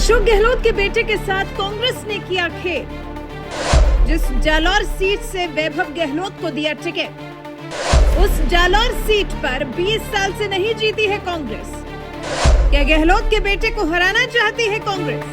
अशोक गहलोत के बेटे के साथ कांग्रेस ने किया खेल। जिस जालौर सीट से वैभव गहलोत को दिया टिकट, उस जालौर सीट पर 20 साल से नहीं जीती है कांग्रेस। क्या गहलोत के बेटे को हराना चाहती है कांग्रेस?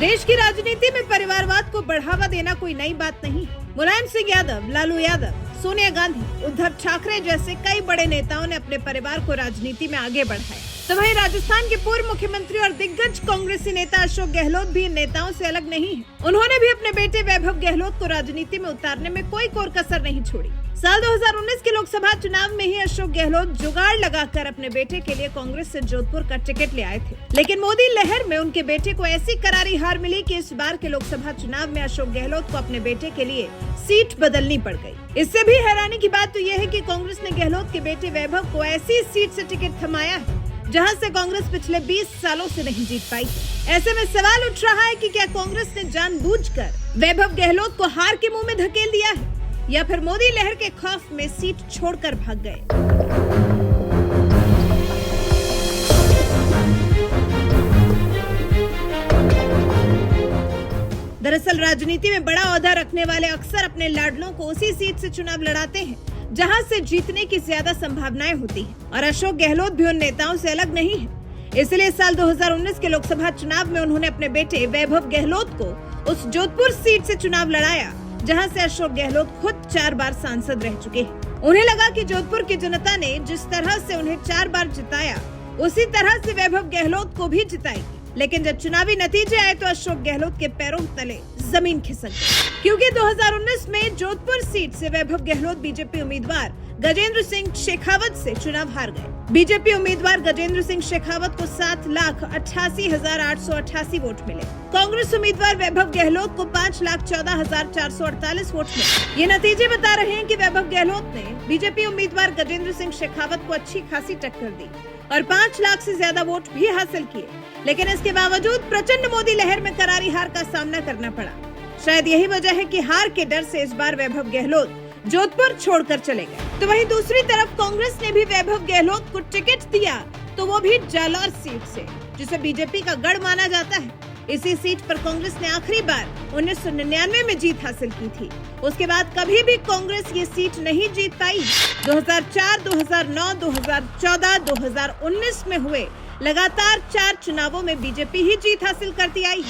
देश की राजनीति में परिवारवाद को बढ़ावा देना कोई नई बात नहीं। मुलायम सिंह यादव, लालू यादव, सोनिया गांधी, उद्धव ठाकरे जैसे कई बड़े नेताओं ने अपने परिवार को राजनीति में आगे बढ़ाया। तो वहीं राजस्थान के पूर्व मुख्यमंत्री और दिग्गज कांग्रेसी नेता अशोक गहलोत भी इन नेताओं से अलग नहीं है। उन्होंने भी अपने बेटे वैभव गहलोत को राजनीति में उतारने में कोई कोर कसर नहीं छोड़ी। साल 2019 के लोकसभा चुनाव में ही अशोक गहलोत जुगाड़ लगाकर अपने बेटे के लिए कांग्रेस से जोधपुर का टिकट ले आए थे, लेकिन मोदी लहर में उनके बेटे को ऐसी करारी हार मिली कि इस बार के लोकसभा चुनाव में अशोक गहलोत को अपने बेटे के लिए सीट बदलनी पड़ गई। इससे भी हैरानी की बात तो यह है कि कांग्रेस ने गहलोत के बेटे वैभव को ऐसी सीट से टिकट थमाया है जहां से कांग्रेस पिछले 20 सालों से नहीं जीत पाई। ऐसे में सवाल उठ रहा है कि क्या कांग्रेस ने जानबूझकर वैभव गहलोत को हार के मुंह में धकेल दिया है, या फिर मोदी लहर के खौफ में सीट छोड़कर भाग गए। दरअसल राजनीति में बड़ा ओहदा रखने वाले अक्सर अपने लाडलों को उसी सीट से चुनाव लड़ाते हैं जहां से जीतने की ज्यादा संभावनाएं होती हैं, और अशोक गहलोत भी उन नेताओं से अलग नहीं है। इसलिए साल 2019 के लोकसभा चुनाव में उन्होंने अपने बेटे वैभव गहलोत को उस जोधपुर सीट से चुनाव लड़ाया जहां से अशोक गहलोत खुद 4 बार सांसद रह चुके हैं। उन्हें लगा कि जोधपुर की जनता ने जिस तरह से उन्हें 4 बार जिताया, उसी तरह से वैभव गहलोत को भी जिताएगी। लेकिन जब चुनावी नतीजे आए तो अशोक गहलोत के पैरों तले जमीन खिसक गई, क्योंकि 2019 में जोधपुर सीट से वैभव गहलोत बीजेपी उम्मीदवार गजेंद्र सिंह शेखावत से चुनाव हार गए। बीजेपी उम्मीदवार गजेंद्र सिंह शेखावत को 7,88,888 वोट मिले। कांग्रेस उम्मीदवार वैभव गहलोत को 5,14,448 वोट मिले। ये नतीजे बता रहे हैं कि वैभव गहलोत ने बीजेपी उम्मीदवार गजेंद्र सिंह शेखावत को अच्छी खासी टक्कर दी और 5 लाख से ज्यादा वोट भी हासिल किए। लेकिन इसके बावजूद प्रचंड मोदी लहर में करारी हार का सामना करना पड़ा। शायद यही वजह है कि हार के डर से इस बार वैभव गहलोत जोधपुर छोड़कर चले गए। तो वहीं दूसरी तरफ कांग्रेस ने भी वैभव गहलोत को टिकट दिया, तो वो भी जालौर सीट से, जिसे बीजेपी का गढ़ माना जाता है। इसी सीट पर कांग्रेस ने आखिरी बार 1999 में जीत हासिल की थी। उसके बाद कभी भी कांग्रेस ये सीट नहीं जीत पाई। 2004, 2009, 2014, 2019 में हुए लगातार 4 चुनावों में बीजेपी ही जीत हासिल करती आई।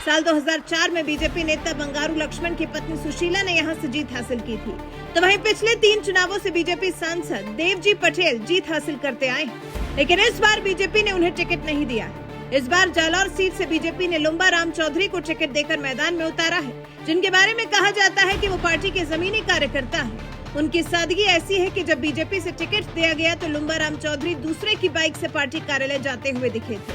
साल 2004 में बीजेपी नेता बंगारू लक्ष्मण की पत्नी सुशीला ने यहां से जीत हासिल की थी। तो वहीं पिछले 3 चुनावों से बीजेपी सांसद देवजी पटेल जीत हासिल करते आए, लेकिन इस बार बीजेपी ने उन्हें टिकट नहीं दिया। इस बार जालौर सीट से बीजेपी ने लुम्बा राम चौधरी को टिकट देकर मैदान में उतारा है, जिनके बारे में कहा जाता है कि वो पार्टी के जमीनी कार्यकर्ता हैं। उनकी सादगी ऐसी है कि जब बीजेपी से टिकट दिया गया तो लुम्बा राम चौधरी दूसरे की बाइक से पार्टी कार्यालय जाते हुए दिखे थे।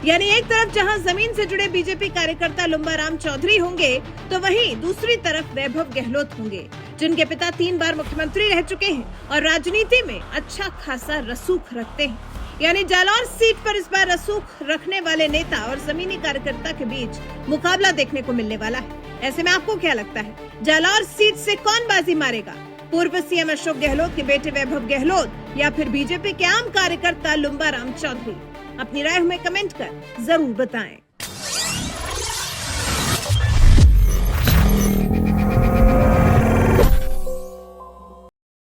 यानी एक तरफ जहां जमीन से जुड़े बीजेपी कार्यकर्ता लुम्बा राम चौधरी होंगे, तो वहीं दूसरी तरफ वैभव गहलोत होंगे, जिनके पिता 3 बार मुख्यमंत्री रह चुके हैं और राजनीति में अच्छा खासा रसूख रखते हैं। यानी जालौर सीट पर इस बार रसूख रखने वाले नेता और जमीनी कार्यकर्ता के बीच मुकाबला देखने को मिलने वाला है। ऐसे में आपको क्या लगता है, जालौर सीट से कौन बाजी मारेगा? पूर्व सीएम अशोक गहलोत के बेटे वैभव गहलोत या फिर बीजेपी के आम कार्यकर्ता लुम्बा राम चौधरी? अपनी राय हमें कमेंट कर जरूर बताएं।